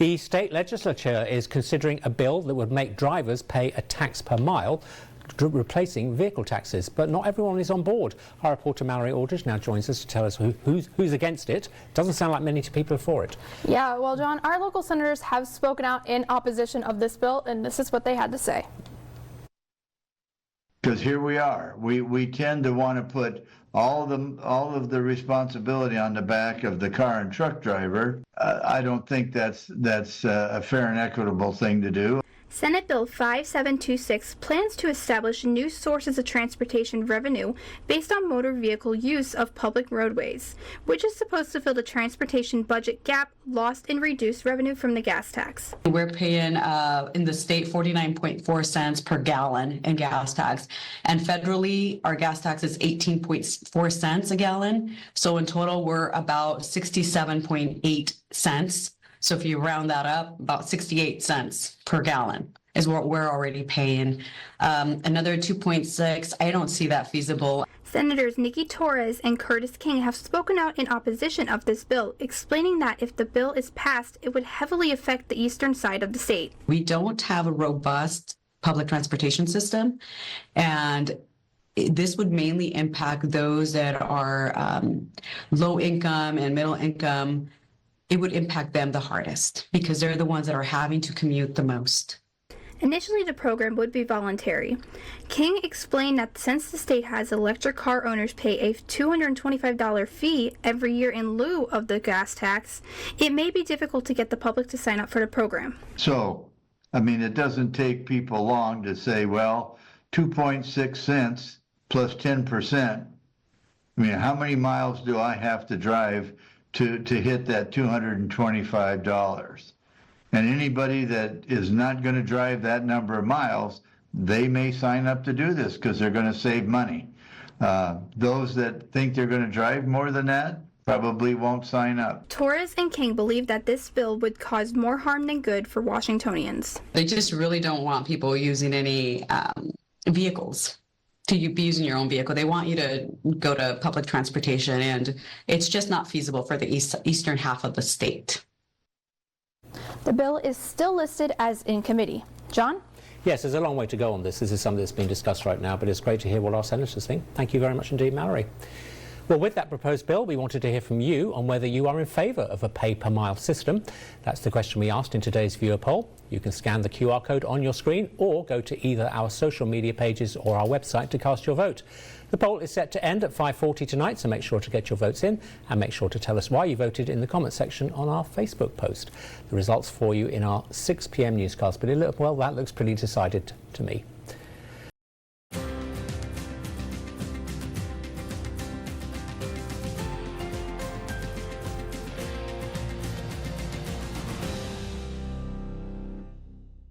The state legislature is considering a bill that would make drivers pay a tax per mile, replacing vehicle taxes, but not everyone is on board. Our reporter Malorie Aldrich now joins us to tell us who's against it. Doesn't sound like many people are for it. Yeah, well, John, our local senators have spoken out in opposition of this bill, and this is what they had to say. Because here we are, we tend to want to put all of the responsibility on the back of the car and truck driver. I don't think that's a fair and equitable thing to do. Senate Bill 5726 plans to establish new sources of transportation revenue based on motor vehicle use of public roadways, which is supposed to fill the transportation budget gap lost in reduced revenue from the gas tax. We're paying in the state 49.4 cents per gallon in gas tax, and federally our gas tax is 18.4 cents a gallon. So in total we're about 67.8 cents. So if you round that up, about 68 cents per gallon is what we're already paying. Another 2.6, I don't see that feasible. Senators Nikki Torres and Curtis King have spoken out in opposition of this bill, explaining that if the bill is passed, it would heavily affect the eastern side of the state. We don't have a robust public transportation system, and this would mainly impact those that are low income and middle income. It would impact them the hardest because they're the ones that are having to commute the most. Initially, the program would be voluntary. King explained that since the state has electric car owners pay a $225 fee every year in lieu of the gas tax, it may be difficult to get the public to sign up for the program. So, I mean, it doesn't take people long to say, well, 2.6 cents plus 10%. I mean, how many miles do I have to drive to hit that $225? And anybody that is not going to drive that number of miles, they may sign up to do this because they're going to save money. Those that think they're going to drive more than that probably won't sign up. Torres and King believe that this bill would cause more harm than good for Washingtonians. They just really don't want people using any vehicles. To be using your own vehicle. They want you to go to public transportation, and it's just not feasible for the eastern half of the state. The bill is still listed as in committee. John? Yes, there's a long way to go on this. This is something that's being discussed right now, but it's great to hear what our senators think. Thank you very much indeed, Malorie. Well, with that proposed bill, we wanted to hear from you on whether you are in favour of a pay-per-mile system. That's the question we asked in today's viewer poll. You can scan the QR code on your screen or go to either our social media pages or our website to cast your vote. The poll is set to end at 5:40 tonight, so make sure to get your votes in and make sure to tell us why you voted in the comment section on our Facebook post. The results for you in our 6 p.m. newscast. But well, that looks pretty decided to me.